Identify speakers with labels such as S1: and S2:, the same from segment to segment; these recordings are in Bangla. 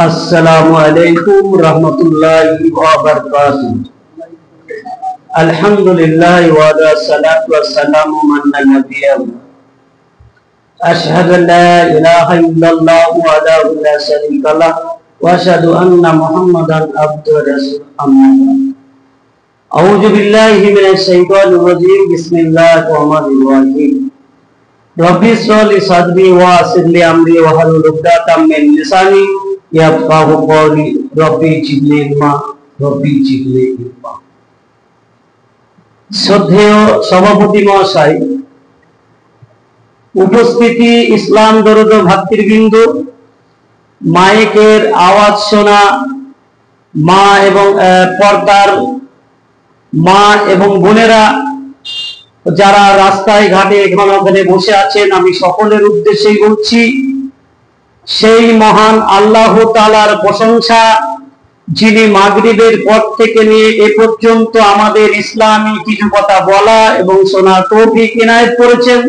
S1: अस्सलामु अलैकुम रहमतुल्लाहि व बरकातुहू। अल्हम्दुलिल्लाहि व अस्सलातु वस्सलामु अला नबिय्यिना अशहदु अल्ला इलाहा इल्लल्लाह वहदहु ला शरीका लह व अशहदु अन्ना मुहम्मदन अब्दुहु व रसूलुहु अम्मा बाद। अऊज़ु बिल्लाहि मिनश शैतानिर रजीम। बिस्मिल्लाहिर रहमानिर रहीम। रब्बि इश्रह ली सदरी व यस्सिर ली अमरी वहलुल उक़दतम मिन लिसानी याफ़क़हू क़ौली। Rabbi ज़िदनी इल्मा rabbi ज़िदनी इल्मा। শ্রদ্ধেয় সভাপতি মহাশয়, উপস্থিতি ইসলাম দরদ ভাতৃবৃন্দ, মাইকের আওয়াজ শোনা মা এবং পর্দার মা এবং বোনেরা, যারা রাস্তায় ঘাটে এখানে ওখানে বসে আছেন, আমি সকলের উদ্দেশ্যেই বলছি, সেই মহান আল্লাহ তাআলার প্রশংসা, যিনি মাগরিবের পর থেকে নিয়ে এ পর্যন্ত আমাদের ইসলামী কিছু কথা বলা এবং শোনার তৌফিক ইনায়েত করেছেন।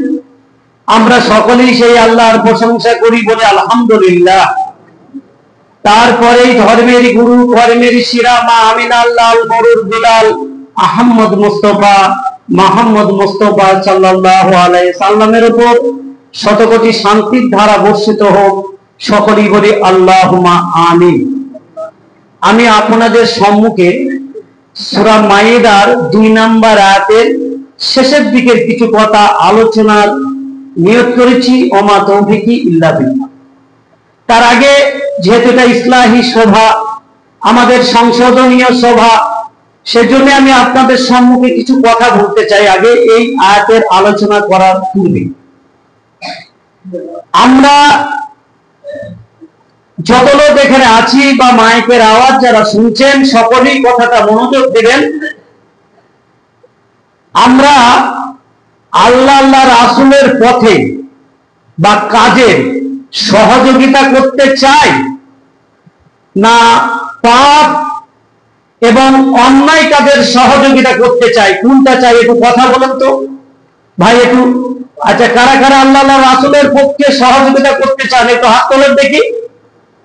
S1: আমরা সকলেই সেই আল্লাহর প্রশংসা করি, বলে আলহামদুলিল্লাহ। তারপরেই ধর্মের গুরু, ধর্মের শিরা মা আমিনা আল্লাহ মরুর বিলাল আহমদ মুস্তফা মোহাম্মদ মুস্তফা সাল্লাল্লাহু আলাইহি সাল্লামের উপর শতকোটি শান্তির ধারা বর্ষিত হোক। সকলেই বলি আল্লাহুম্মা আমিন। আমি আপনাদের সম্মুখে সূরা মাইদার 2 নম্বর আয়াতের শেষের দিকের কিছু কথা আলোচনার নিয়ত করেছি। ওমা তৌফিকি ইল্লা বিল্লাহ। তার আগে যেহেতু এটা ইসলাহি সভা, আমাদের সংশোধনীয় সভা, সেজন্য আমি আপনাদের সম্মুখে কিছু কথা বলতে চাই আগে এই আয়াতের আলোচনা করার পূর্বে। আমরা যত লোক এখানে আছি বা মাইকের আওয়াজ যারা শুনছেন, সকলেই কথাটা মনোযোগ দেবেন। আমরা আল্লাহ রাসূলের পথে বা কাজে সহযোগিতা করতে চাই না পাপ এবং অন্যায় কাজের সহযোগিতা করতে চাই? কোনটা চাই একটু কথা বলেন তো ভাই, একটু। আচ্ছা, কারা কারা আল্লাহ রাসূলের পক্ষে সহযোগিতা করতে চান একটু হাত তোলেন দেখি।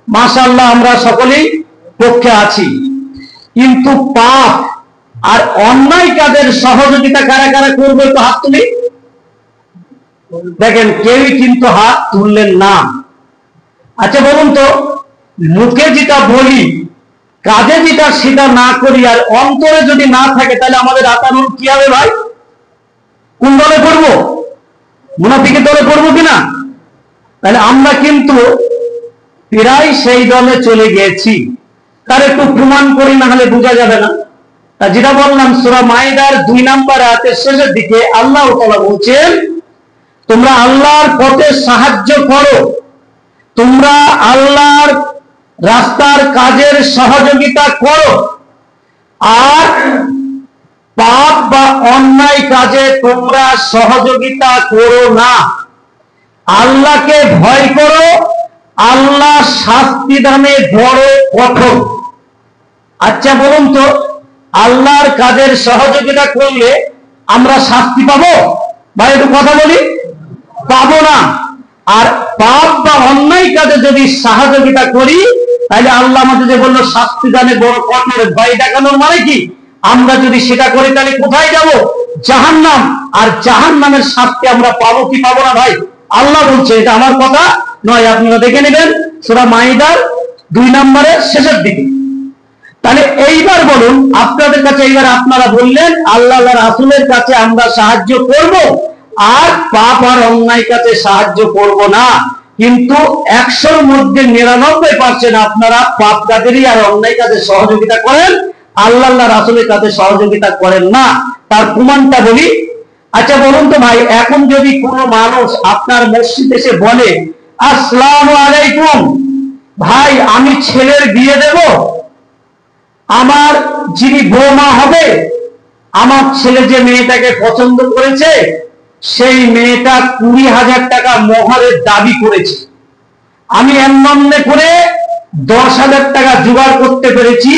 S1: মাশাআল্লাহ, আমরা সকলেই পক্ষে আছি। কিন্তু পাপ আর অন্যায় কাজের সহযোগিতা কারা কারা করবে একটু হাত তুলি। দেখেন, কেউই কিন্তু হাত তুললেন না। আচ্ছা বলুন তো, মুখে যেটা বলি, কাজে যেটা সেটা না করি, আর অন্তরে যদি না থাকে, তাহলে আমাদের আতানুর কি হবে ভাই? কোন দলে পড়বো? মুনাফিকের দলে পড়বো কিনা? তাহলে আমরা কিন্তু প্রায় সেই দলে চলে গেছি। তার একটু প্রমাণ করি, না হলে বোঝা যাবে না। যেটা বললাম, সূরা মাইদার 2 নম্বর আয়াতের শেষের দিকে আল্লাহ তাআলা বলছেন, তোমরা আল্লাহর পথে সাহায্য করো, তোমরা আল্লাহর রাস্তার কাজের সহযোগিতা করো, আর পাপ বা অন্যায় কাজে তোমরা সহযোগিতা করো না। আল্লাহকে ভয় করো, আল্লাহ শাস্তি দানে বড় কঠোর। আচ্ছা বলুন তো, আল্লাহর কাজের সহযোগিতা করলে আমরা শাস্তি পাবো? ভাই একটু কথা বলি, পাবো না। আর পাপ বা অন্যায় কাজে যদি সহযোগিতা করি, তাহলে আল্লাহ আমাদের যে বললো শাস্তি দানে বড় কঠোর, ভয় দেখানোর মানে কি? আমরা যদি সেটা করি তাহলে কোথায় যাব? জাহান্নাম। আর জাহান্নামের শাস্তি আমরা পাবো কি পাবো না ভাই? আল্লাহ বলছে, এটা আমার কথা নয়, আপনারা দেখে নেবেন সূরা মাইদার 2 নম্বরের শেষের দিকে। তাহলে এইবার বলুন আপনাদের কাছে, এইবার আপনারা বললেন আল্লাহ রাসূলের কাছে আমরা সাহায্য করব, আর পাপ আর অন্যায় কাছে সাহায্য করব না। কিন্তু 100-র মধ্যে 99% আপনারা পাপ কাজেরই আর অন্যায় কাজে সহযোগিতা করেন, আল্লাহ রাসূলের কাছে সহযোগিতা করেন না। তার প্রমাণটা বলি। আচ্ছা বলুন তো ভাই, এখন যদি কোনো মানুষ আপনার মসজিদে এসে বলে, আসসালামু আলাইকুম ভাই, আমি ছেলের বিয়ে দেব, আমার যিনি বৌমা হবে, আমার ছেলে যে মেয়েটাকে পছন্দ করেছে, সেই মেয়েটা 20,000 টাকা মোহরের দাবি করেছে, আমি এমন করে 10,000 টাকা জোগাড় করতে পেরেছি,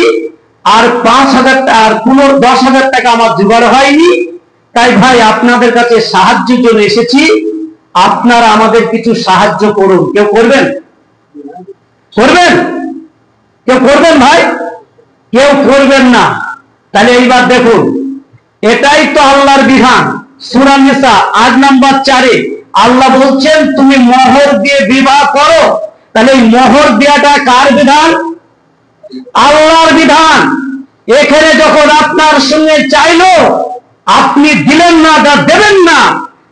S1: আর 5,000 আর কোনো 10,000 টাকা আমার জোগাড় হয়নি, তাই ভাই আপনাদের কাছে সাহায্যের জন্য এসেছি, আপনারা আমাদের কিছু সাহায্য করুন। কেউ করবেন? করবেন? কেউ করবেন ভাই? কেউ করবেন না। তাহলে এইবার দেখুন, এটাই তো আল্লাহর বিধান। সূরা নিসা 8 নম্বর 4-এ আল্লাহ বলছেন তুমি মোহর দিয়ে বিবাহ করো। তাহলে এই মোহর দেওয়াটা কার বিধান? আল্লাহর বিধান। এখানে যখন আপনার সঙ্গে চাইলো, আপনি দিলেন না, যা দেবেন না,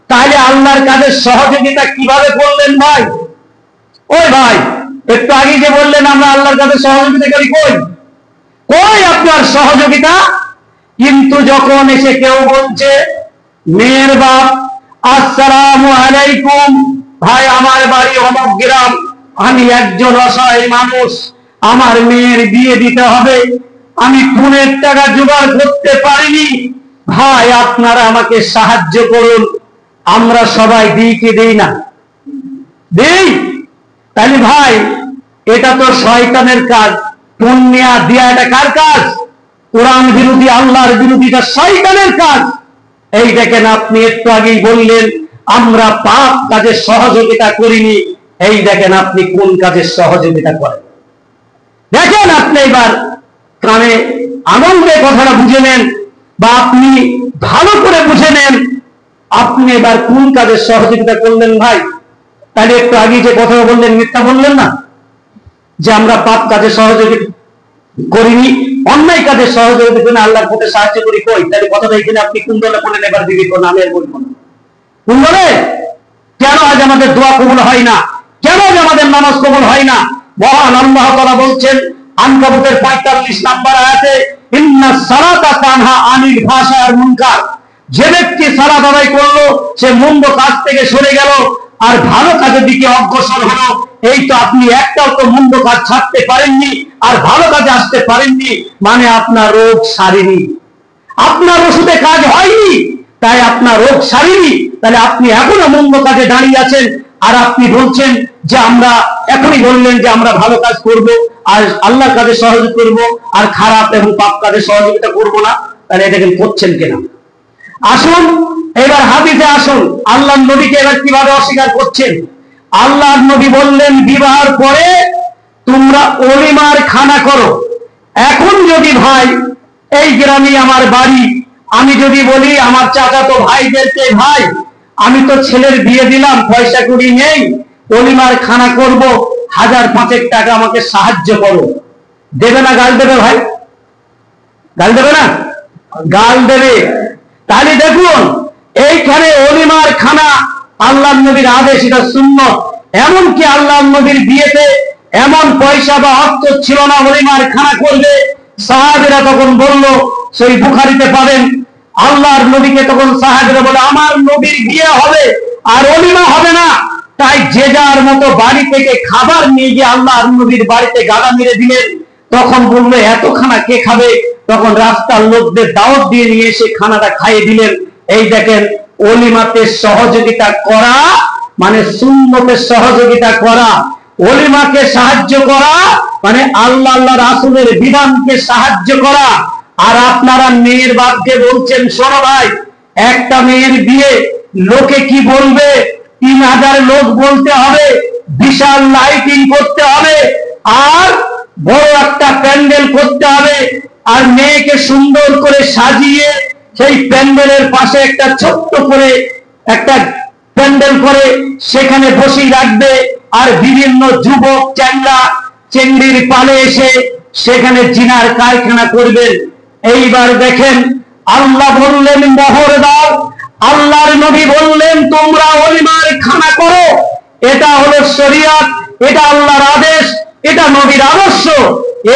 S1: তাহলে আল্লাহর কাজে সহযোগিতা কিভাবে করলেন ভাই? ওই ভাই, একটু আগে যে বললেন আমরা আল্লাহর কাজে সহযোগিতা করি, কই কই আপনার সহযোগিতা? কিন্তু যখন এসে কেউ বলছে, মেয়ের বাপ আসসালামু আলাইকুম ভাই, আমার বাড়ি অমুক গ্রাম, আমি একজন অসহায় মানুষ, আমার মেয়ের বিয়ে দিতে হবে, আমি পুনের টাকা জোগাড় করতে পারিনি, ভাই আপনারা আমাকে সাহায্য করুন। আমরা সবাই দিই কি দিই না? দিই। তাহলে ভাই, এটা তো শয়তানের কাজ। পুণ্যা দিয়া এটা কার কাজ? কোরআন বিরোধী, আল্লাহর বিরোধী, এটা শয়তানের কাজ। এই দেখেন, আপনি একটু আগেই বললেন আমরা পাপ কাজে সহযোগিতা করিনি। এই দেখেন আপনি কোন কাজে সহযোগিতা করেন। দেখেন, আপনি এবার কানে আনন্দে কথাটা বুঝে নেন, বা আপনি ভালো করে বুঝে নেন আপনি এবার কোন কাজে সহযোগিতা করলেন ভাই। তাহলে একটু আগে যে কথা বললেন, মিথ্যা বললেন না যে আমরা পাপ কাজে সহযোগিতা করিনি, অন্যায় কাজে সহযোগিতা করে আল্লাহর পথে সাহায্য করি, কই? তাহলে কথাটা এখানে আপনি কোন দলে বলেন? এবার দিবি কোন? আমি আর বলবো না। কোন দলে? কেন আজ আমাদের দোয়া কবুল হয় না? কেন আজ আমাদের নামাজ কবুল হয় না? মহান আল্লাহ তাআলা বলছেন আনকাবুতের 45 নম্বর আয়াতে, ইন্নাস সালাতা তানহা আনিল ফাহশাই ওয়াল মুনকার। যে ব্যক্তি সালাত আদায় করলো, সে মন্দ কাজ থেকে সরে গেল আর ভালো কাজের দিকে অগ্রসর হলো। এই তো আপনি একটাও তো মন্দ কাজ ছাড়তে পারেননি আর ভালো কাজে আসতে পারেননি, মানে আপনার রোগ সারেনি, আপনার ওষুধে কাজ হয়নি, তাই আপনার রোগ সারেনি। তাহলে আপনি এখনো মন্দ কাজে দাঁড়িয়ে আছেন, আর আপনি বলছেন যে আমরা, এখনই বললেন যে আমরা ভালো কাজ করব আর আল্লাহর কাজে সহযোগিতা করব আর খারাপ এবং পাপ কাজে সহযোগিতা করব না। তাহলে এটাকে করছেন কেন? আসুন এবার হাদিসে আসুন, আল্লাহর নবীকে এবার কিভাবে অস্বীকার করছেন। আল্লাহর নবী বললেন বিবাহের পরে তোমরা ওলিমার খানা করো। এখন যদি ভাই, এই গ্রামে আমার বাড়ি, আমি যদি বলি আমার চাচাতো ভাইদেরকে, ভাই আমি তো ছেলের বিয়ে দিলাম, পয়সা কড়ি নেই, ওলিমার খানা করব, 1000-5 টাকা আমাকে সাহায্য করো, দেবে না? গাল দেবে ভাই? গাল দেবে না? গাল দেবে। তাহলে দেখুন, এইখানে ওলিমার খানা আল্লাহর নবীর আদেশ, এটা সুন্নাত। এমনকি আল্লাহর নবীর বিয়েতে এমন পয়সা বা অর্থ ছিল না ওলিমার খানা করবে। সাহাবীরা তখন বলল, সেই বুখারীতে পাবেন, আল্লাহর নবীকে তখন সাহাবীরা বলে আমার নবীর বিয়ে হবে আর ওলিমা হবে না, তাই যে যার মতো বাড়ি থেকে খাবার নিয়ে গিয়ে আল্লাহর নবীর বাড়িতে গাদা মেরে দিলেন। তখন বললো এত খানা কে খাবে? তখন রাস্তার লোকদের দাওয়াত দিয়ে নিয়ে এসে খানাটা খাইয়ে দিলেন। এই দেখেন, ওলিমাতে সহযোগিতা করা মানে সুন্নতে সহযোগিতা করা, ওলিমাকে সাহায্য করা মানে আল্লাহ আল্লাহ রাসূলের বিধানকে সাহায্য করা। আর আপনারা মেয়ের বাপকে বলছেন, শোনো ভাই, একটা মেয়ের বিয়ে লোকে কি বলবে, 3000 লোক বলতে হবে, বিশাল লাইটিং করতে হবে, আর বড় একটা প্যান্ডেল করতে হবে, আর মেয়েকে সুন্দর করে সাজিয়ে সেই প্যান্ডেলের পাশে একটা ছোট্ট করে একটা প্যান্ডেল করে সেখানে বসিয়ে রাখবে, আর বিভিন্ন যুবক চ্যাংড়া চেংড়ির পালে এসে সেখানে জিনার কারখানা করবেন। এইবার দেখেন, আল্লাহ বললেন মোহর দাও, আল্লাহর নবী বললেন তোমরা ওলিমার খানা করো। এটা হলো শরীয়ত, এটা আল্লাহর আদেশ, এটা নবীর আদর্শ।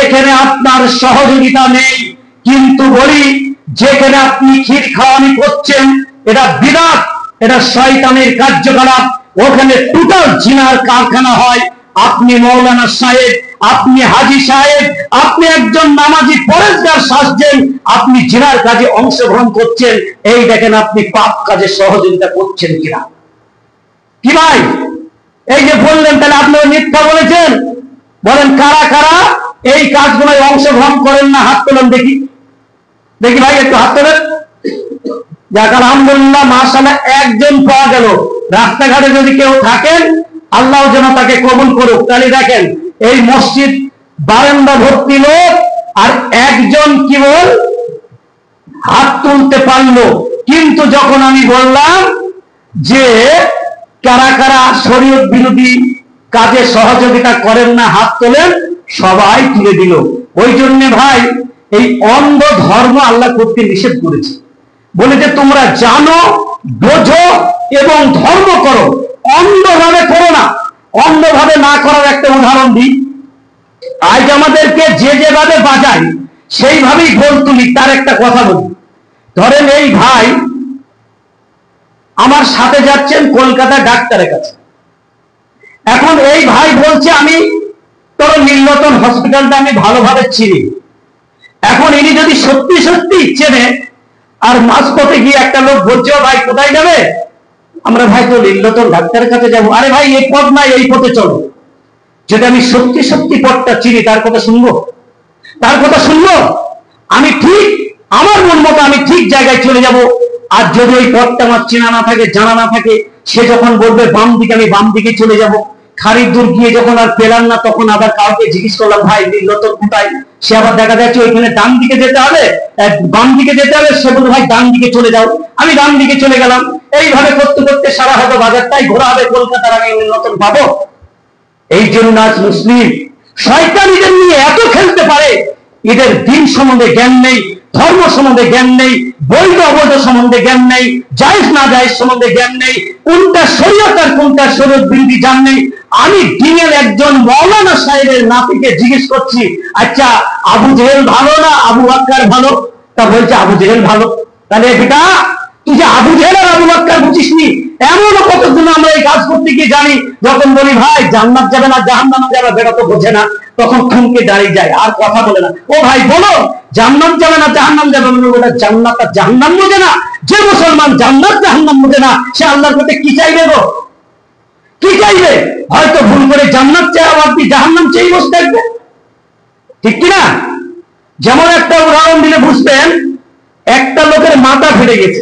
S1: এখানে আপনার সহযোগিতা নেই। কিন্তু বলি, যেখানে আপনি ক্ষীর খাওয়ানি করছেন, এটা বিদআত, এটা শয়তানের কার্যকলাপ। ওখানে টোটাল জিনার কারখানা হয়। আপনি মৌলানা সাহেব, আপনি হাজী সাহেব, আপনি একজন নামাজি পরেজগার সাজছেন, আপনি জিনার কাজে অংশগ্রহণ করছেন। এই দেখেন আপনি পাপ কাজে সহযোগিতা করছেন কিনা। কি ভাই, এই যে বললেন, তাহলে আপনারা মিথ্যা বলেছেন। বলেন কারা কারা এই কাজগুলোয় অংশগ্রহণ করেন না? হাত তোলেন দেখি, দেখি ভাই, একটু হাত তোলেন। যাক, আলহামদুলিল্লাহ, মাশাআল্লাহ, একজন পাওয়া গেল। রাস্তাঘাটে যদি কেউ থাকেন, আল্লাহ যেন তাকে কবুল করুক। তাহলে দেখেন, এই মসজিদ বারান্দা ভর্তি লোক, আর একজন কেবল হাত তুলতে পারলো। কিন্তু যখন আমি বললাম যে কারা কারা শরীয়ত বিরোধী কাজে সহযোগিতা করেন না হাত তোলেন, সবাই তুলে দিল। ওই জন্য ভাই এই অন্ধ ধর্ম আল্লাহ করতে নিষেধ করেছে, বলে যে তোমরা জানো, বোঝো এবং ধর্ম করো, অন্ধভাবে করো না। অন্ধভাবে না করার একটা উদাহরণ দিই। আজ আমাদেরকে যে যেভাবে বাজায় সেইভাবেই গোল তুলি। তার একটা কথা বলি, ধরেন এই ভাই আমার সাথে যাচ্ছেন কলকাতা ডাক্তারের কাছে। এখন এই ভাই বলছে আমি তোর নীলরতন হসপিটালটা আমি ভালোভাবে চিনি। এখন ইনি যদি সত্যি সত্যি চেনে, আর মাঝপথে গিয়ে একটা লোক বলছে ভাই কোথায় যাবে, আমরা ভাই তো নীলরতন ডাক্তারের কাছে যাবো, আরে ভাই এই পথ নাই, এই পথে চলো। যদি আমি সত্যি সত্যি পথটা চিনি, তার কথা শুনবো? তার কথা শুনবো? আমি ঠিক আমার মন মতো আমি ঠিক জায়গায় চলে যাব। আর যদি ওই পথটা আমার চেনা না থাকে, জানা না থাকে, সে যখন বলবে বাম দিকে, আমি বাম দিকে চলে যাব। খানিক দূর গিয়ে যখন আর পেলাম না, তখন আবার কাউকে জিজ্ঞেস করলাম ভাই নীলরতন কোথায়, সে আবার দেখা যাচ্ছে ওইখানে ডান দিকে যেতে হবে, বাম দিকে যেতে হবে, সে বলবে ভাই ডান দিকে চলে যাও, আমি ডান দিকে চলে গেলাম। এইভাবে করতে করতে সারা হয়তো বাজারটাই ঘোরা হবে, কলকাতার আমি নীলরতন পাবো। এই জন্য আজ মুসলিম শয়তান এদের নিয়ে এত খেলতে পারে, এদের দিন সম্বন্ধে জ্ঞান নেই, ধর্ম সম্বন্ধে জ্ঞান নেই, বৈধ অবৈধ সম্বন্ধে জ্ঞান নেই, জায়েজ না জায়েজ সম্বন্ধে জ্ঞান নেই, কোনটা শরীয়ত আর কোনটা শরীয়ত বিরোধী জ্ঞান নেই। আমি দিনের একজন মৌলানা সাহেবের নাতিকে জিজ্ঞেস করছি, আচ্ছা আবু জেহেল ভালো না আবু বকর ভালো? তা বলছে আবু জেহেল ভালো। তাহলে বেটা তুই যে আবু জেহেল আর আবু বকর বুঝিসনি, এমনও কতজন আমরা এই কাজ করতে গিয়ে জানি, যখন বলি ভাই জান্নাত যাবে না জাহান্নামে যাবে, বেটা তো বোঝে না, তখন থমকে দাঁড়িয়ে যায়, আর কথা বলে না। ও ভাই বলো জান্নাত যাবে না জাহান্নাম যাবে, ওটা জান্নাত আর জাহান্নাম বোঝে না। যে মুসলমান জান্নাত জাহান্নাম বোঝে না, সে আল্লাহর কাছে কি চাইবে গো? কি চাইবে? হয়তো ভুল করে জান্নাত চাই, আবার কি জাহান্নাম চাই বসে থাকবে, ঠিক কিনা? যেমন একটা উদাহরণ দিলে বুঝবেন, একটা লোকের মাথা ফেটে গেছে,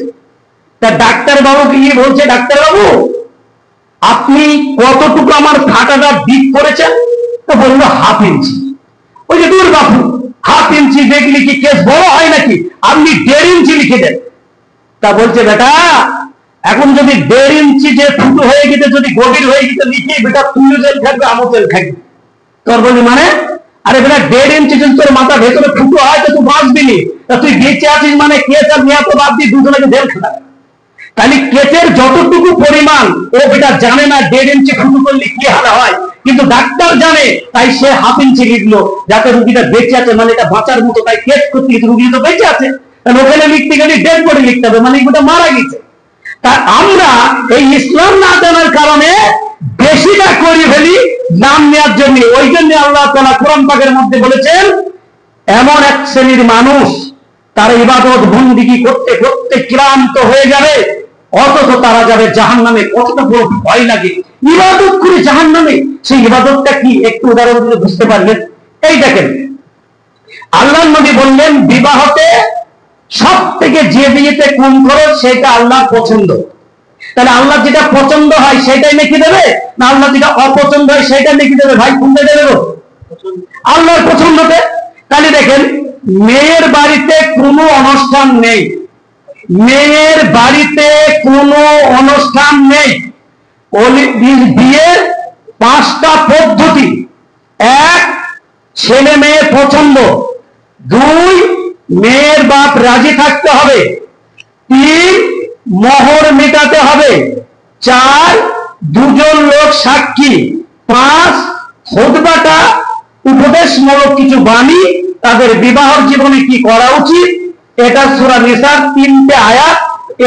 S1: তা ডাক্তার বাবুকে গিয়ে বলছে ডাক্তার বাবু আপনি কতটুকু আমার ফাটাটা ডিপ করেছেন? তো বললো 1/2 ইঞ্চি। ওই যে দূর বাপু 1/2 ইঞ্চি দেখলি কি কেস বড় হয় নাকি, আপনি 1.5 ইঞ্চি লিখে দেন। তা বলছে বেটা এখন যদি 1.5 ইঞ্চি যে ফুটো হয়ে গেছে, যদি গভীর হয়ে গেছে লিখে, বেটা তুইও জেল থাকবে আমিও জেল থাকবে। তোর বলি মানে, আরে বেটা 1.5 ইঞ্চি যদি তোর মাথা ভেতরে ফুটো হয় তো তুই বাঁচবি নি, তা তুই বেঁচে আছিস মানে কেস আর নিহত বাদ দিয়ে দুজনকে জেল খাটাবে। তাহলে কেসের যতটুকু পরিমাণ ও বেটা জানে না 1.5 ইঞ্চি ফুটো করলে কি হালা হয়, কিন্তু ডাক্তার জানে, তাই সে 1/2 ইঞ্চি লিখলো, যাতে রুগীটা বেঁচে আছে, মানে এটা বাঁচার মতো, তাই কেস করতে গেছে রুগী তো বেঁচে আছে, তাহলে ওখানে লিখতে গেলে ডেড বডি লিখতে হবে, মানে ওটা মারা গেছে। তা আমরা এই ইসলাম না জানার কারণে বেশিটা করে ফেলি নাম নেওয়ার জন্য। ওই জন্য আল্লাহ তাআলা কোরআন পাকের মধ্যে বলেছেন এমন এক শ্রেণীর মানুষ তারা ইবাদত বন্দেগী করতে করতে ক্লান্ত হয়ে যাবে, অথচ তারা যাবে জাহান্নামে। কতটা বড় ভয় লাগে ইবাদত করে জাহান্নামে। সেই ইবাদতটা কি একটু উদাহরণ দিলে বুঝতে পারবেন। এই দেখেন আল্লাহর নবী বললেন বিবাহতে সব থেকে যে বিয়েতে কম খরচ সেটা আল্লাহর পছন্দ। তাহলে আল্লাহ যেটা পছন্দ হয় সেটাই লিখে দেবে, না আল্লাহ যেটা অপছন্দ হয় সেটা লিখে দেবে? ভাই কোনটা দেবে? আল্লাহর পছন্দতে। তাহলে দেখেন মেয়ের বাড়িতে কোনো অনুষ্ঠান নেই, মেয়ের বাড়িতে কোনো অনুষ্ঠান নেই। বিয়ের 5টা পদ্ধতি: 1 ছেলে মেয়ে পছন্দ, 2 মেয়ের বাপ রাজি থাকতে হবে, 3 মোহর মেটাতে হবে, 4 দুজন লোক সাক্ষী, 5 খুতবাটা উপদেশমূলক কিছু বাণী, তাদের বিবাহ জীবনে কি করা উচিত। এটা সূরা নিসার 3টে আয়াত,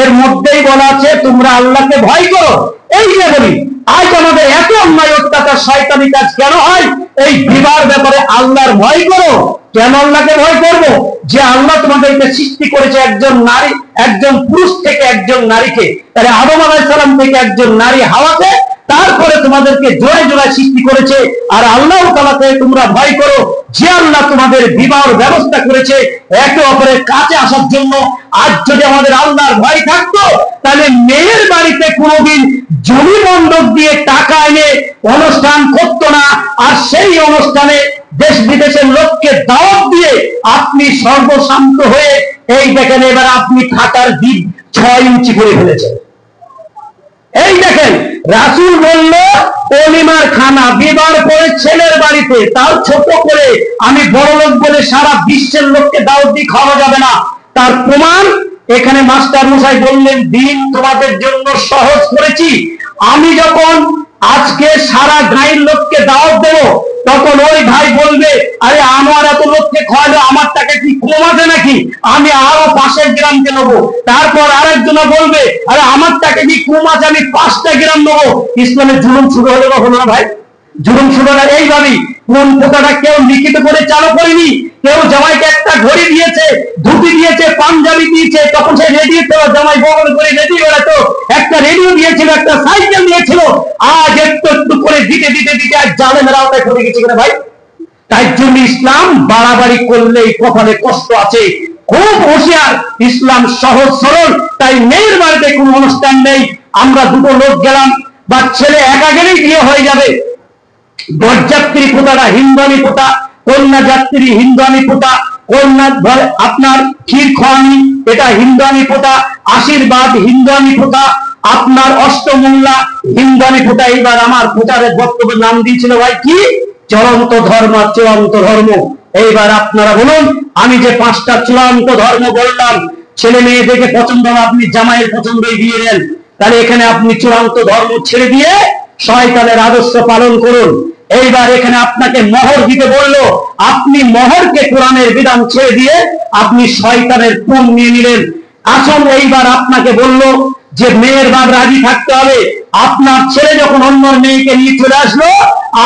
S1: এর মধ্যেই বলা আছে তোমরা আল্লাহকে ভয় করো। এই যে বলি আজ আমাদের এত অন্যায় অত্যাচার শয়তানি কাজ কেন হয়? এই বিবাহের ব্যাপারে আল্লাহর ভয় করো। কেন আল্লাহকে ভয় করবো? যে আল্লাহ তোমাদেরকে সৃষ্টি করেছে একজন নারী, একজন পুরুষ থেকে একজন নারীকে, তাহলে আদম আলাইহিস সালাম থেকে একজন নারী হাওয়াকে, তারপরে তোমাদেরকে জোড়ে জোড়ায় সৃষ্টি করেছে। আর আল্লাহ তাআলাকে তোমরা ভয় করো, যে আল্লাহ তোমাদের বিবাহের ব্যবস্থা করেছে একে অপরের কাছে আসার জন্য। আজ যদি আমাদের আল্লাহর ভয় থাকতো, তাহলে মেয়ের বাড়িতে কোনোদিন জমি বন্ধক দিয়ে টাকা এনে অনুষ্ঠান করতো না, আর সেই অনুষ্ঠান অনুষ্ঠানে দেশ বিদেশের লোককে দাওয়াত দিয়ে আপনি সর্বশান্ত হয়ে এই দেখেন এবার আপনি থাকার দিক 6 ইঞ্চি করে ফেলেছেন। এই দেখেন রাসূল বলল অলিমার খানা বিবাহ করে ছেলের বাড়িতে, তাও ছোট করে, আমি বড় লোক বলে সারা বিশ্বের লোককে দাওয়াত দিয়ে খাওয়া যাবে না। তার প্রমাণ এখানে মাস্টার মশাই বললেন দিন তোমাদের জন্য সহজ করেছি। আমি যখন আজকে সারা গাঁয়ের লোককে দাওয়াত দেবো তখন ওই ভাই বলবে আরে আমার এত লোককে খাওয়ালো, আমার টাকা কি কম আছে নাকি, আমি আরো পাশের গ্রামকে নেবো। তারপর আরেকজন বলবে আরে আমার টাকা কি কম আছে, আমি 5টা গ্রাম নেবো। ইসলামের জুলুম শুরু হলো কখন না ভাই? জুলুম শুরু হলো এইভাবেই। কোন কথাটা কেউ লিখিত করে চালু করেনি, কেউ জামাইকে একটা ঘড়ি দিয়েছে, ধুতি দিয়েছে, পাঞ্জাবি দিয়েছে, তখন সে রেডি ছিল, জামাই বগল করে রেডি বেড়াতো, একটা রেডিও দিয়েছিল, একটা সাইকেল দিয়েছিল। আজ একটু একটু করে দিতে দিতে দিতে আজ জালেমের আওতায় পড়ে গেছে কিনা ভাই? তাই জন্য ইসলাম বাড়াবাড়ি করলে কপালে কষ্ট আছে, খুব হুঁশিয়ার। ইসলাম সহজ সরল। তাই মেয়ের বাড়িতে কোনো অনুষ্ঠান নেই, আমরা দুটো লোক গেলাম বা ছেলে একা গেলেই বিয়ে হয়ে যাবে। বরযাত্রী প্রথাটা হিন্দুয়ানি প্রথা, কন্যা যাত্রী হিন্দুয়ানি প্রথা, কন্যা আপনার ক্ষীর খাওয়ানি এটা হিন্দুয়ানি প্রথা, আশীর্বাদ হিন্দুয়ানি প্রথা, আপনার অষ্টমঙ্গলা হিন্দুয়ানি প্রথা। এইবার আমার প্রচারের বক্তব্যের নাম দিয়েছিল ভাই কি? চূড়ান্ত ধর্ম, চূড়ান্ত ধর্ম। এইবার আপনারা বলুন, আমি যে 5টা চূড়ান্ত ধর্ম বললাম, ছেলে মেয়ে দেখে পছন্দ হবে, আপনি জামাইয়ের পছন্দই দিয়ে দেন, তাহলে এখানে আপনি চূড়ান্ত ধর্ম ছেড়ে দিয়ে শয়তানের আদর্শ পালন করুন। এইবার এখানে আপনাকে মোহর দিতে বললো, আপনি মোহরকে কোরআনের বিধান ছেড়ে দিয়ে আপনি শয়তানের পণ নিয়ে নিলেন। আসল এইবার আপনাকে বললো যে মেয়ের বাপ রাজি থাকতে হবে। আপনার ছেলে যখন অন্য মেয়েকে নিয়ে চলে আসলো,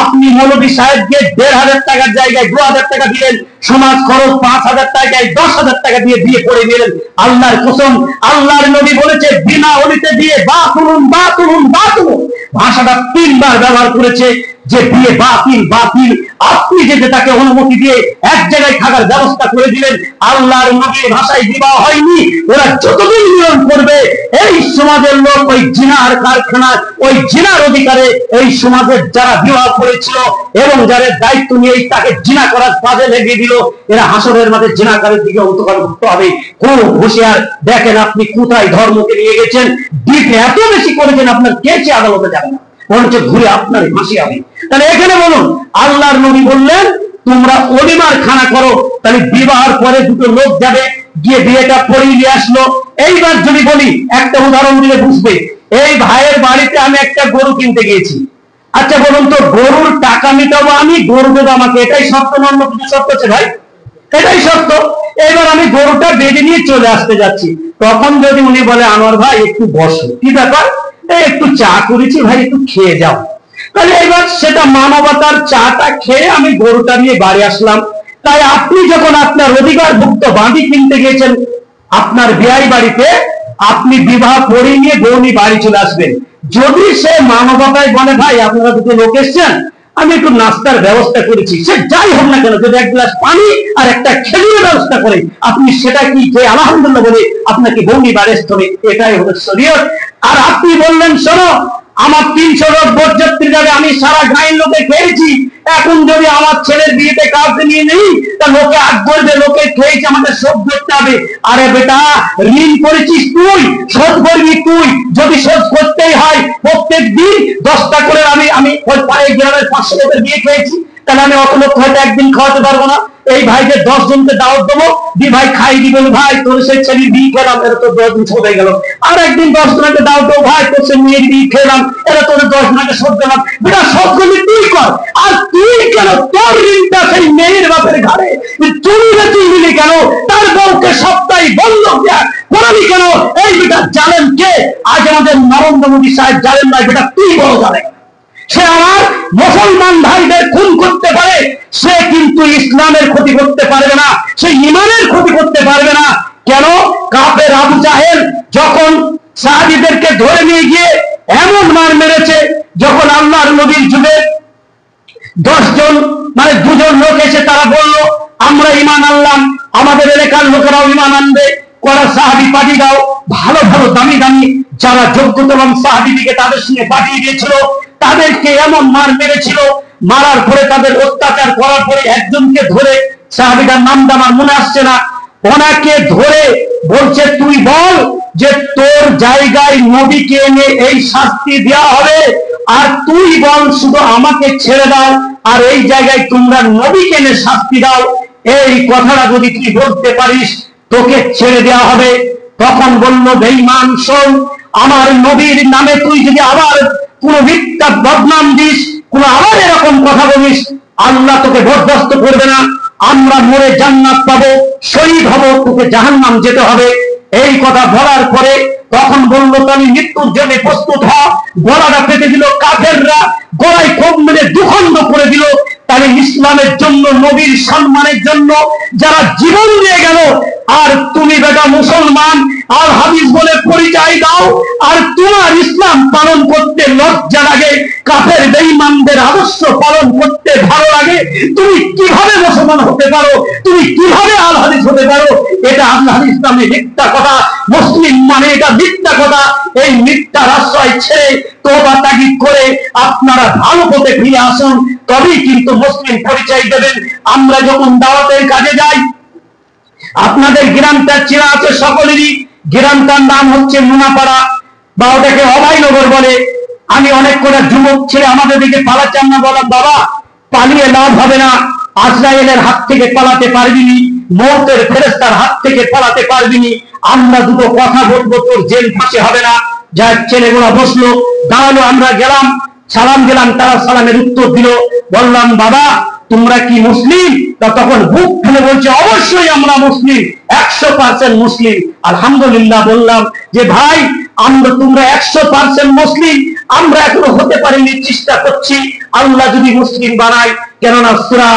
S1: আপনি মৌলভী সাহেবকে 1,500 টাকার জায়গায় 2,000 টাকা দিলেন, সমাজ খরচ 5,000 টাকায় 10,000 টাকা দিয়ে বিয়ে করে দিলেন। আল্লাহর কসম, আল্লাহর নবী বলেছে বিনা অলিতে দিয়ে বাতুলুন বাতুলুন বাতুলুন, ভাষাটা 3 বার ব্যবহার করেছে যে বিয়ে বাতিল বাতিল। আপনি যে তাকে অনুমতি দিয়ে এক জায়গায় থাকার ব্যবস্থা করে দিলেন, আল্লাহর নবীর ভাষায় বিবাহ হয়নি। ওরা যতদিন মিলন করবে এই সমাজের লোক ওই জিনার কারখানা, ওই জিনার অধিকারে এই সমাজের যারা বিবাহ করেছিল এবং যাদের দায়িত্ব নিয়ে তাকে জিনা করার কাজে লেগে দিল, এরা হাসরের মাঝে জিনাকারের দিকে অন্তর্ভুক্ত হবে। খুব হুঁশিয়ার। দেখেন আপনি কোথায় ধর্মকে নিয়ে গেছেন, ডিপ এত বেশি করেছেন আপনার কেসে আদালতে যাবে না, বরঞ্চ ঘুরে আপনার ফাঁসি হবে। তাহলে এখানে বলুন, আল্লাহর নবী বললেন তোমরা অলিমার খানা করো, তাহলে বিবাহের পরে দুটো লোক যাবে, গিয়ে বিয়েটা পড়িয়ে নিয়ে আসলো। এইবার যদি বলি, একটা উদাহরণ দিলে বুঝবে। এই ভাইয়ের বাড়িতে আমি একটা গরু কিনতে গিয়েছি। আচ্ছা বলুন তো, গরুর টাকা মিটাবো আমি, গরু দেবো আমাকে, এটাই সত্য না অন্য কিছু সত্য আছে ভাই? এটাই সত্য। এবার আমি গরুটা বেঁধে নিয়ে চলে আসতে যাচ্ছি, তখন যদি উনি বলে আনোয়ার ভাই একটু বসো, কি ব্যাপার, একটু চা করেছি ভাই একটু খেয়ে যাও, তাহলে এবার সেটা মানবতার চাটা খেয়ে আমি গরুটা নিয়ে বাড়ি আসলাম। তাই আপনি যখন আপনার অধিকারভুক্ত বাঁধি কিনতে গিয়েছেন আপনার বিয়াই বাড়িতে, আপনি বিবাহ করে নিয়ে বৌনি বাড়ি চলে আসবেন। যদি সে মানবতায় বলে ভাই আপনারা দুটো লোক এসছেন, আমি একটু নাস্তার ব্যবস্থা করেছি, সে যাই হোক না কেন, যদি 1 গ্লাস পানি আর একটা খেজুরের ব্যবস্থা করে, আপনি সেটা কি খেয়ে আলহামদুলিল্লাহ বলে আপনাকে বৌনি বাড়ি আসতে হবে, এটাই হলো শরীয়ত। আর আপনি বললেন শোনো আমার 300 লোক বরযাত্রী যাবে, আমি সারা গাঁয়ের লোকে খেয়েছি, এখন যদি আমার ছেলের বিয়েতে কাউকে নিয়ে নেই তা লোকে আগ করবে, লোকে খেয়েছে, আমাদের শোধ করতে হবে। আরে বেটা, ঋণ করেছিস তুই, শোধ করবি তুই। যদি শোধ করতেই হয় প্রত্যেক দিন 10টা করে আমি ওই পাড়ায় গ্রামের 500 লোকের বিয়ে খেয়েছি, তাহলে আমি অত লোক হয়তো একদিন খাওয়াতে পারবো না। এই ভাইকে 10 জনকে দাওয়াত দেবো, ভাই খাই দিবেন, ভাই তোর সেই ছেলের বিয়ে খেলাম, এটা তো 10 দিন শোধ হয়ে গেল। আর একদিন 10 জনকে দাওয়াত দেবো, ভাই তোর সে মেয়ের বিয়ে খেলাম, এটা তোর 10 জনকে শোধ দিলাম। বেটা শোধ করবি তুই কর, আর তুই কেন তোর ঋণটা সেই মেয়ের বাপের ঘাড়ে, চুরি বেচি নিলি কেন, তার বউকে সপ্তাহে বন্ধ দেয়া করালি কেন? এই বেটা জানেন কে? আজ আমাদের নরেন্দ্র মোদী সাহেব জানেন না, বেটা তুই বড় জানে। সে আমার মুসলমান ভাইদের খুন করতে পারে, সে কিন্তু ইসলামের ক্ষতি করতে পারবে না, সে ঈমানের ক্ষতি করতে পারবে না। কেন? কাফের আবু জাহেল যখন সাহাবীদেরকে ধরে নিয়ে গিয়ে এমন মার মেরেছে, যখন আল্লাহর নবীর যুগে 10 জন মানে 2 জন লোক এসে তারা বলল আমরা ঈমান আনলাম, আমাদের এলাকার লোকেরাও ঈমান আনবে, করা সাহাবী পাঠিয়ে দাও। ভালো ভালো দামি দামি যারা যোগ্যতম সাহাবীদিকে তাদের সঙ্গে পাঠিয়ে দিয়েছিল, তাদেরকে এমন মার মেরেছিল মারার পরে তাদের অত্যাচার করার পরে একজনকে ধরে, সাহাবীটার নামটা আমার মনে আসছে না, ওনাকে ধরে বলছে তুই বল যে তোর জায়গায় নবীকে এনে এই শাস্তি দেওয়া হবে, আর তুই বল শুধু আমাকে ছেড়ে দাও আর এই জায়গায় তোমরা নবীকে এনে শাস্তি দাও, এই কথাটা যদি তুই বলতে পারিস তোকে ছেড়ে দেওয়া হবে। তখন বলল বেঈমান শোন, আমার নবীর নামে তুই যদি আবার কোন মিথ্যা বদনাম দিস, কোন আবার এরকম কথা বলিস, আল্লাহ তোকে বরদাস্ত করবে না, আমরা মরে জান্নাত পাবো, শহীদ হব, তোকে জাহান্নাম যেতে হবে। এই কথা বলার পরে তখন বলল তুমি মৃত্যুর জন্য প্রস্তুত হ। গলাটা পেতে দিল, কাফেররা গলায় কোপ মেরে দুখণ্ড করে দিল। তাহলে ইসলামের জন্য, নবীর সম্মানের জন্য যারা জীবন দিয়ে গেল, আর তুমি বেটা মুসলমান আর হাদিস বলে পরিচয় দাও, আর তোমার ইসলাম পালন করতে লজ্জা লাগে, কাফের বেঈমানদের আদর্শ পালন করতে ভালো লাগে, তুমি কিভাবে মুসলমান হতে পারো? তুমি কিভাবে আল হাদিস হতে পারো? এটা আল হাদিস নামে মিথ্যা কথা, মুসলিম মানে এটা মিথ্যা কথা। এই মিথ্যার আশ্রয় ছেড়ে তওবা তাগীদ করে আপনারা ভালো পথে ফিরে আসুন, তবেই কিন্তু মুসলিম পরিচয় দেবেন। আমরা যখন দাওয়াতের কাজে যাই, আপনাদের গ্রামটা চেনা আছে সকলেরই, গ্রামটার নাম হচ্ছে মুনাপাড়া বা ওটাকে অভয়নগর বলে। আমি অনেক করে যুবক ছেলে আমাদের দিকে পালাচ্ছি, আমরা বললাম বাবা পালিয়ে লাভ হবে না, আজরাইলের হাত থেকে পালাতে পারবিনি, মওতের ফেরেশতার হাত থেকে পালাতে পারবিনি, আমরা দুটো কথা বলবো তোর জেল ফাঁসি হবে না। যার ছেলেগুলো বসলো, দাঁড়ালো, আমরা গেলাম, সালাম দিলাম, তারা সালামের উত্তর দিল। বললাম বাবা তোমরা কি মুসলিম? তখন বুক খুলে বলছে অবশ্যই আমরা মুসলিম, 100% মুসলিম। আলহামদুলিল্লাহ বললাম যে ভাই আমরা তোমরা 100% মুসলিম, আমরা এখনো হতে পারিনি, চেষ্টা করছি, আল্লাহ যদি মুসলিম বানায়। কেননা সূরা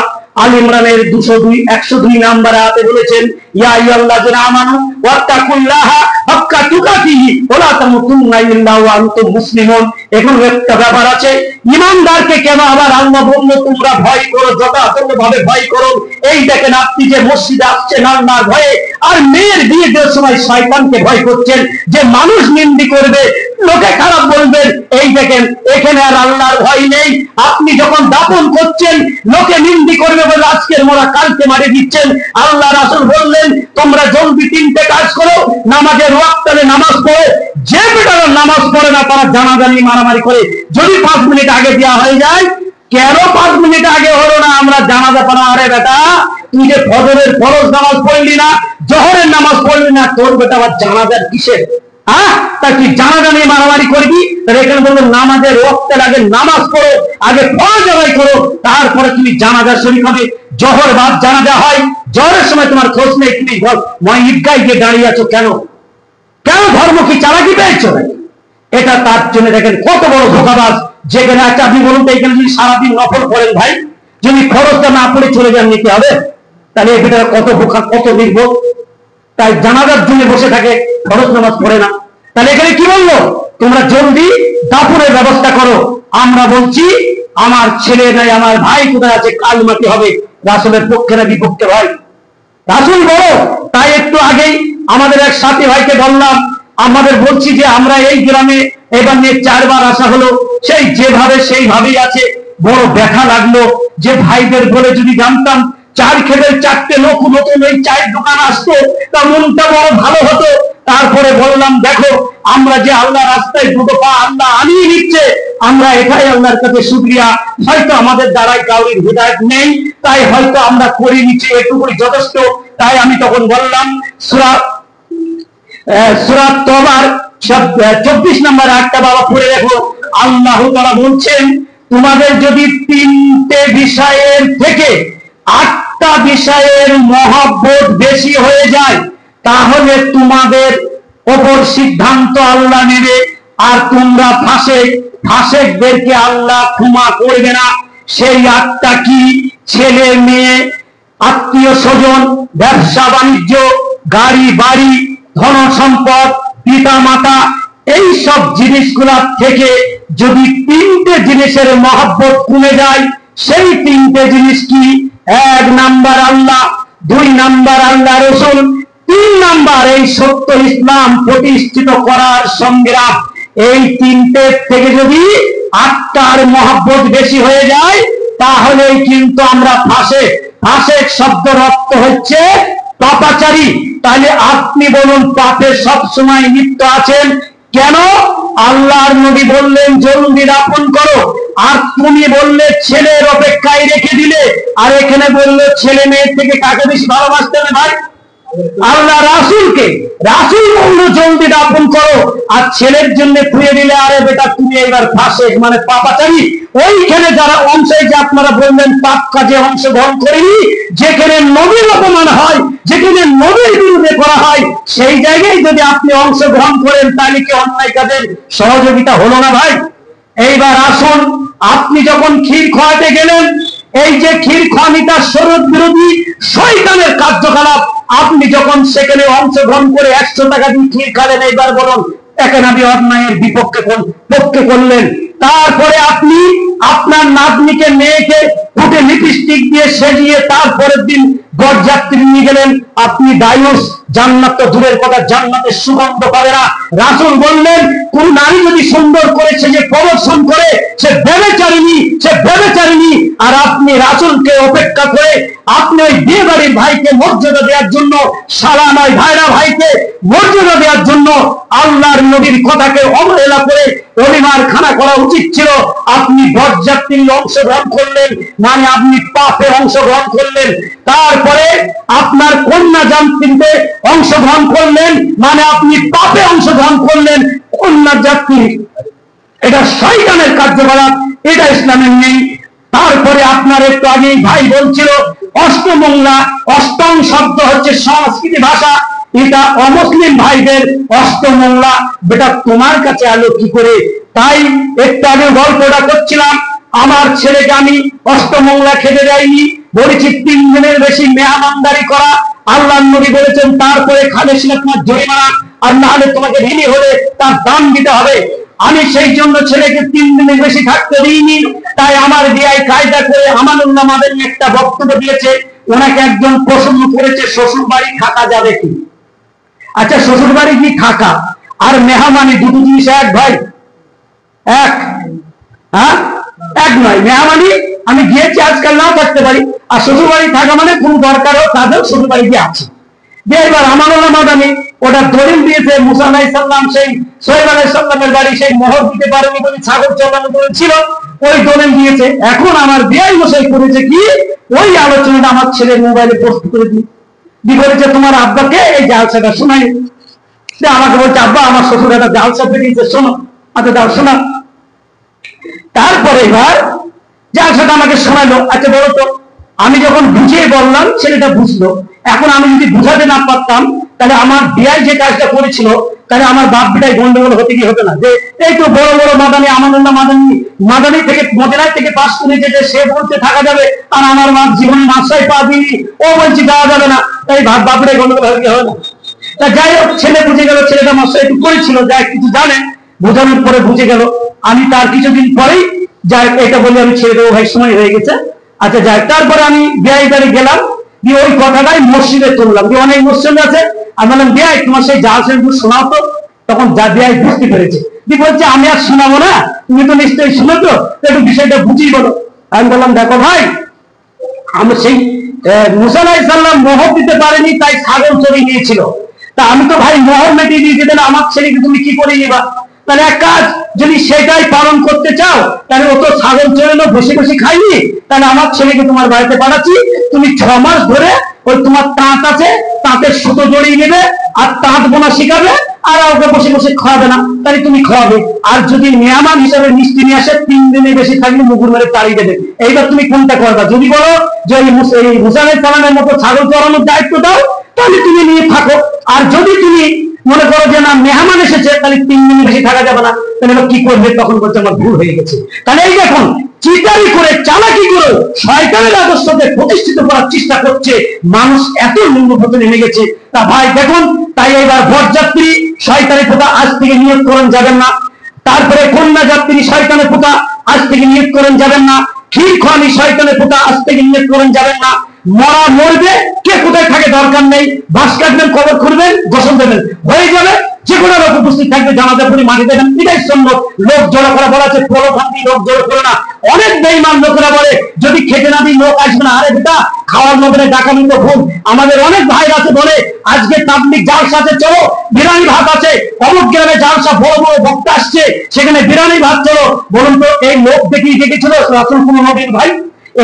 S1: আল ইমরানের 102 নম্বর আয়াতে বলেছেন ইয়া আইয়ুহাল্লাযিনা আমানু ওয়াত্তাকুল্লাহা হাক্কা তুকাতিহি ওয়া লা তামুতুন্না ইল্লা ওয়া আনতুম মুসলিমুন। এখন একটা ব্যাপার আছে, ঈমানদারকে কেন আবার আল্লাহ বলল তোমরা ভয় করো, যথাযথভাবে ভয় করো। এই দেখেন আপনি যে মসজিদে আসছেন আল্লাহর ভয়ে, আর মেয়ের বিয়ে দেওয়ার সময় শয়তানকে ভয় করছেন যে মানুষ নিন্দা করবে, লোকে খারাপ বলবেন। এই দেখেন এখানে আর আল্লাহর ভয় নেই। আপনি যখন দাফন করছেন লোকে নিন্দা করবে বলে আজকের মোরা কালকে মারি দিচ্ছেন। আল্লাহ রাসূল বললেন তোমরা জলদি 3টে কাজ করো, নামাজের ওয়াক্তে নামাজ পড়ো। যে বেটারা নামাজ পড়ে না তারা জানাজা নিয়ে মারামারি করে, যদি 5 মিনিট আগে দেওয়া হয়ে যায়, কেন 5 মিনিট আগে হলো না আমরা জানাজা পড়া? আরে বেটা তুই যে ফজরের ফরজ নামাজ পড়লি না, জোহরের নামাজ পড়লি না, তোর বেটা আবার জানাজার কিসের? তা তুই জানাজা নিয়ে মারামারি করবি? তাহলে এখানে বলবো নামাজের ওয়াক্তের আগে নামাজ পড়ো, আগে ফরজ আদায় করো, তারপরে তুমি জানাজার শরীক হবে। জোহর বাদ জানাজা হয়, জোহরের সময় তোমার খোঁজ নেই, তুমি ঈদগাহে গিয়ে দাঁড়িয়ে আছো কেন? কেন? ধর্ম কি চালাকি পেয়েছো নাকি? এটা তার জন্য দেখেন কত বড় ধোঁকাবাজ। যেখানে একটা আপনি বলুন তো এখানে যদি সারাদিন নফল পড়েন ভাই, যদি খরচটা না পড়ে চলে যান নিতে হবে, তাহলে এই ভিতরে কত বোকা, কত নির্বোধ। তাই জানাজার জন্য বসে থাকে, ফরজ নামাজ পড়ে না। তাহলে এখানে কি বললো? তোমরা জলদি দাফনের ব্যবস্থা করো। আমরা বলছি আমার ছেলে নাই, আমার ভাই কোথায় আছে, কালমাটি হবে। রাসূলের পক্ষে না বিপক্ষে ভাই? রাসূল বড়। তাই একটু আগেই আমাদের এক সাথী ভাইকে বললাম, আমাদের বলছি যে আমরা এই গ্রামে এবার নিয়ে 4 বার আসা হলো, সেই যেভাবে সেইভাবেই আছে। বড় ব্যথা লাগলো যে ভাইদের বলে যদি জানতাম 4 খেতের 4টে লোক নতুন এই চায়ের দোকান আসতো, তা মনটা বড় ভালো হতো। তারপরে বললাম দেখো আমরা যে আল্লাহ রাস্তায় দুটো পা আল্লাহ আনিয়ে নিচ্ছে, আমরা এটাই আল্লাহর কাছে শুকরিয়া। হয়তো আমাদের দ্বারাই কাউরির হিদায়াত নেই, তাই হয়তো আমরা করে নিচ্ছি, এটুকুই যথেষ্ট। তাই আমি তখন বললাম সূরা তওবার 24 নম্বর আয়াতটা বাবা পড়ে দেখো। আল্লাহ তাআলা বলছেন তোমাদের যদি 3টে বিষয়ের থেকে 8টা বিষয়ের মহব্বত বেশি হয়ে যায়, তাহলে তোমাদের ওপর সিদ্ধান্ত আল্লাহ নেবে, আর তোমরা ফাসেকদেরকে আল্লাহ ক্ষমা করবে না। সেই 8টা কি? ছেলে মেয়ে, আত্মীয় স্বজন, ব্যবসা বাণিজ্য, গাড়ি বাড়ি, ধন সম্পদ, পিতা মাতা, এই সব জিনিসগুলা থেকে যদি 3টে জিনিসের মহব্বত কমে যায়, সেই 3টে জিনিস কি? 1 নাম্বার আল্লাহ, 2 নাম্বার আল্লাহ রাসূল, 3 নাম্বার এই সত্য ইসলাম প্রতিষ্ঠিত করার সংগ্রাম। এই 3টে থেকে যদি 8টার মহব্বত বেশি হয়ে যায়, তাহলেই কিন্তু আমরা ফাঁসে, ফাঁসেক শব্দের অর্থ হচ্ছে পাপাচারী। তাহলে আপনি বলুন পাপে সব সময় লিপ্ত আছেন কেন? আল্লাহর নবী বললেন জলদি দাফন করো, আর তুমি বললে ছেলের অপেক্ষায় রেখে দিলে। আর এখানে বললে ছেলে মেয়ের থেকে কাকে বেশি ভালোবাসতে হবে ভাই? আল্লাহ রাসূলকে। রাসূল বললো জলদি দাফন করো, আর ছেলের জন্য খুঁড়ে দিলে আরে বেটা তুমি এবার ফাঁসেক মানে পাপাচারী। ওইখানে যারা অংশে যে আপনারা বললেন পাপ কাজে অংশগ্রহণ করেনি, যেখানে নবীর অপমান হয়, যেখানে নবীর বিরুদ্ধে করা হয়, সেই জায়গায় যদি আপনি অংশগ্রহণ করেন তাহলে কি অন্যায় কাজের সহযোগিতা হলো না ভাই? এইবার আসুন, আপনি যখন ক্ষীর খাওয়াতে গেলেন, এই যে ক্ষীর খাওয়ানিটা শরীয়ত বিরোধী শয়তানের কার্যকলাপ, আপনি যখন সেখানে অংশগ্রহণ করে 100 টাকা দিয়ে ক্ষীর খালেন, এইবার বলুন এখানে আপনি অন্যায়ের বিপক্ষে পক্ষে করলেন। তারপরে আপনি আপনার নাতনিকে মেয়েকে ফুটে লিপস্টিক দিয়ে সেজিয়ে তারপরের দিন বরযাত্রী নিয়ে গেলেন, আপনি দায়ুস। জান্নাত তো দূরের কথা, জান্নাতের সুগন্ধ পাবে না। রাসূল বললেন কোন নারী যদি সুন্দর করে সেজে প্রদর্শন করে সে ব্যভিচারিণী, সে ব্যভিচারিণী। আর আপনি রাসূলকে উপেক্ষা করে আপনি ওই বিয়ে বাড়ির ভাইকে মর্যাদা দেওয়ার জন্য, শালা নয় ভাইরা ভাইকে মর্যাদা দেওয়ার জন্য আল্লাহর নবীর কথাকে অবহেলা করে অলিমার খানা করা উচিত ছিল। আপনি বরযাত্রীর অংশগ্রহণ করলেন মানে আপনি পাপে অংশগ্রহণ করলেন। তারপরে আপনার কন্যা যাত্রীতে অংশগ্রহণ করলেন মানে আপনি পাপে অংশগ্রহণ করলেন। কন্যা যাত্রী এটা শয়তানের কার্যকলাপ, এটা ইসলামের নেই। তারপরে আপনার একটু আগেই ভাই বলছিল অষ্টমংলা, অষ্টম শব্দ হচ্ছে সংস্কৃতি ভাষা, এটা অমুসলিম ভাইদের অষ্টমংলা। বেটা তোমার কাছে আলো কি করে? তাই একটু আগে গল্পটা করছিলাম, আমার ছেলেকে আমি অষ্টমংলা খেতে যাইনি, বলেছি 3 দিনের বেশি মেহমানদারি করা। আল্লাহর নবী বলেছেন তারপরে খালে ছিল তোমার জরিমানা, আর না হলে তোমাকে ঋণী হলে তার দাম দিতে হবে। আমি সেই জন্য ছেলেকে 3 দিনের বেশি থাকতে দিইনি। তাই আমার বিয়ায় কায়দা করে আমানুল্লাহ মাদানী একটা বক্তব্য দিয়েছে, ওনাকে একজন প্রশ্ন করেছে শ্বশুর বাড়ি থাকা যাবে কি? আচ্ছা শ্বশুর বাড়ি কি থাকা আর মেহমানি দুটো জিনিস এক ভাই? এক? হ্যাঁ এক নয়। মেহমানি আমি গিয়েছি আজকাল নাও থাকতে পারি, আর শ্বশুর বাড়ি থাকা মানে কোন দরকারও তাদের শ্বশুর বাড়ি গিয়ে আছে। এবার আমানুল্লাহ মাদানী ওটা দলিল দিয়েছে মুসা আলাইহিস সালাম সেই সোহেব আলাইহিস সালামের বাড়ি সেই মোহর দিতে পারেনি বলে ছাগল চড়ানো করেছিল, ওই দলিল দিয়েছে। এখন আমার বিয়াই মশাই করেছে কি, ওই আলোচনাটা আমার ছেলের মোবাইলে পোস্ট করে দিয়ে বলেছে তোমার আব্বাকে এই জালসাটা শোনাই। আমাকে বলছে আব্বা আমার শ্বশুর একটা জালসা পেরিয়েছে, শোনো। আচ্ছা দাও শোনা। তারপরে এবার জালসাটা আমাকে শোনালো। আচ্ছা বলো তো, আমি যখন বুঝিয়ে বললাম ছেলেটা বুঝলো। এখন আমি যদি বুঝাতে না পারতাম তাহলে আমার বিয়াই যে কাজটা করেছিল তাহলে আমার বাপ বিটাই গন্ডগোল হতে কি হতো না? যে এই তো বড় বড় মাদানী আমানুল্লাহ মাদানী থেকে মদিনায় থেকে পাস করে যেতে সে বলতে থাকা যাবে, আর আমার মা জীবনে মাসায় পা দিনি, ও বলছি দেওয়া যাবে না, তাই বাপ বিটাই গন্ডগোল হতে হবে না। তা যাই হোক ছেলে বুঝে গেল, ছেলেটা মাসায় একটু করেছিল, যাই কিছু জানে, বোঝানোর পরে বুঝে গেল। আমি তার কিছুদিন পরেই যাই এটা বলে আমি ছেড়ে দেবো, ভাই সময় হয়ে গেছে। আচ্ছা যাই, তারপরে আমি বিয়াই বাড়ি গেলাম, দিয়ে ওই কথাটাই মসজিদে তুললাম। দিয়ে অনেক মসজিদ আছে, আমি বললাম বিয়াই তোমার সেই জালসা একটু শোনাও তো। তখন যা বিয়াই বুঝতে পেরেছে, দিয়ে বলছে আমি আর শোনাবো না, তুমি তো নিশ্চয়ই শুনো তো, একটু বিষয়টা বুঝিয়ে বলো। আমি বললাম দেখো ভাই, আমি সেই মুসা আলাইহিস সালাম মোহর দিতে পারেনি তাই ছাগল চড়ে নিয়েছিল। তা আমি তো ভাই মোহর মেটিয়ে দিয়েছি, তাহলে আমার ছেলেকে তুমি কি করে নিবা? তাহলে এক কাজ, যদি সেটাই পালন করতে চাও তাহলে ও তো ছাগল চড়ানো বসে বসে খাইনি, তাহলে আমার ছেলেকে তোমার বাড়িতে পাঠাচ্ছি, তুমি 6 মাস ধরে ওই তোমার তাঁত আছে তাঁতের সুতো জড়িয়ে নেবে আর তাঁত বোনা শিখাবে, আর ওকে বসে বসে খাওয়াবে না, তাহলে তুমি খাওয়াবে। আর যদি মেহমান হিসাবে মিষ্টি নিয়ে আসে 3 দিনের বেশি থাকলে মুগুর মেরে তাড়িয়ে দেবে। এইবার তুমি কোনটা করবা? যদি বলো যে এই মুসা আলাইহিস সালামের মতো ছাগল চড়ানোর দায়িত্ব দাও তাহলে তুমি নিয়ে থাকো, আর যদি তুমি মনে করো যে না মেহমান এসেছে তাহলে 3 দিন বেশি থাকা যাবে না, তাহলে কি করবে? তখন বলছে আমার ভুল হয়ে গেছে। তাহলে এই দেখুন চিটারি করে চালাকি করে শয়তানের আদর্শকে প্রতিষ্ঠিত করার চেষ্টা করছে মানুষ, এত নিম্নপথে নেমে গেছে। তা ভাই দেখুন, তাই এবার বরযাত্রী শয়তানের পোতা আজ থেকে নিয়োগ করেন যাবেন না। তারপরে কন্যা যাত্রী শয়তানের পোতা আজ থেকে নিয়োগ করেন যাবেন না। ক্ষীর খাওয়ানি শয়তানের পোতা আজ থেকে নিয়োগ করেন যাবেন না। মরা মরবে, কে কোথায় থাকে দরকার নেই, বাস কাটবেন, কবর খুঁড়বেন, গোসল দেবেন, হয়ে যাবে। যে কোনো লোক উপস্থিত থাকবে, জানাজা পড়ে মাটি দেবেন, এটাই সুন্নাত। লোক জড়ো করা বলা আছে প্রলোভন লোক জড়ো করে না। অনেক বেঈমান লোকেরা বলে যদি খেতে না দিই লোক আসবে না। আরে বেটা, খাওয়ার মধ্যে ডাকামি তো ভুল। আমাদের অনেক ভাই আছে বলে আজকে তাবলিগ জালসা আছে, চলো বিরিয়ানি ভাত আছে, অমুক গ্রামে জালসা, বড় বড় বক্তা আসছে, সেখানে বিরিয়ানি ভাত, চলো। বলুন তো এই লোক দেখিয়ে ডেকেছিল রাসূল কোন নবীর ভাই?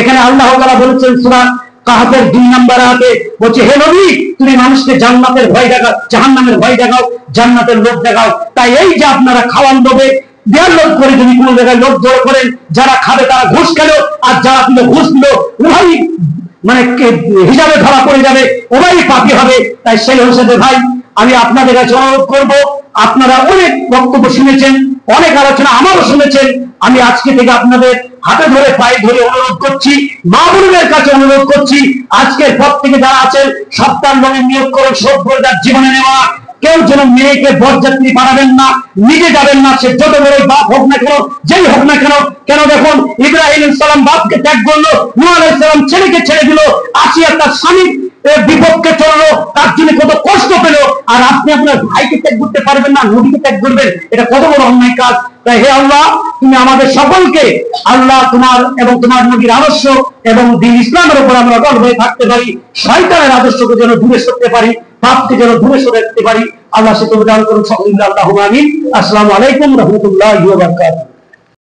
S1: এখানে আল্লাহ তাআলা বলেছেন সূরা কাহফের 2 নম্বর আয়াতে, বলছে হে নবী তুমি মানুষকে জান্নাতের ভয় দেখাও, জাহান্নামের ভয় দেখাও, জান্নাতের লোভ দেখাও। তাই এই যে আপনারা খাওয়ান লোভে দেড় লোক করে যদি কোনো জায়গায় লোক জড়ো করেন, যারা খাবে তারা ঘুষ খেলো, আর যারা দিল ঘুষ দিল উভয়ই মানে হিসাবে ধরা পড়ে যাবে, উভয়ই পাপী হবে। তাই সেই হিসেবে ভাই আমি আপনাদের কাছে অনুরোধ করব, আপনারা অনেক বক্তব্য শুনেছেন, অনেক আলোচনা আমারও শুনেছেন। আমি আজকে থেকে আপনাদের হাতে ধরে পায়ে ধরে অনুরোধ করছি, মা বোনদের কাছে অনুরোধ করছি, আজকের পর থেকে যারা আছেন সপ্তাহ লগে নিয়োগ করে সভ্য যার জীবনে নেওয়া। কেউ যেন মেয়েকে বরযাত্রী বানাবেন না, নিজে যাবেন না, সে যত বড় বাপ হোক না কেন, যেই হোক না কেন। কেন দেখুন ইব্রাহিম আলাইহিস সালাম বাপকে ত্যাগ করলো, নূহ আলাইহিস সালাম ছেলেকে ছেড়ে দিল, আসিয়া তার স্বামীর বিপক্ষে চললো, তার জন্য কত কষ্ট পেল। আর আপনি আপনার ভাইকে ত্যাগ করতে পারবেন না, নবীকে ত্যাগ করবেন? এটা কত বড় অন্যায় কাজ। তাই হে আল্লাহ, তুমি আমাদের সকলকে আল্লাহ তোমার এবং তোমার নবীর আদর্শ এবং দ্বীন ইসলামের উপর আমরা অটল হয়ে থাকতে পারি, শয়তানের আদর্শকে যেন দূরে সরতে পারি, পাপকে যেন দূরে সরে রাখতে পারি। আল্লাহ সে তৌফিক দান করুন। সকলে আল্লাহুম্মা আমিন। আসসালামু আলাইকুম ওয়া রাহমাতুল্লাহি ওয়া বারাকাতুহু।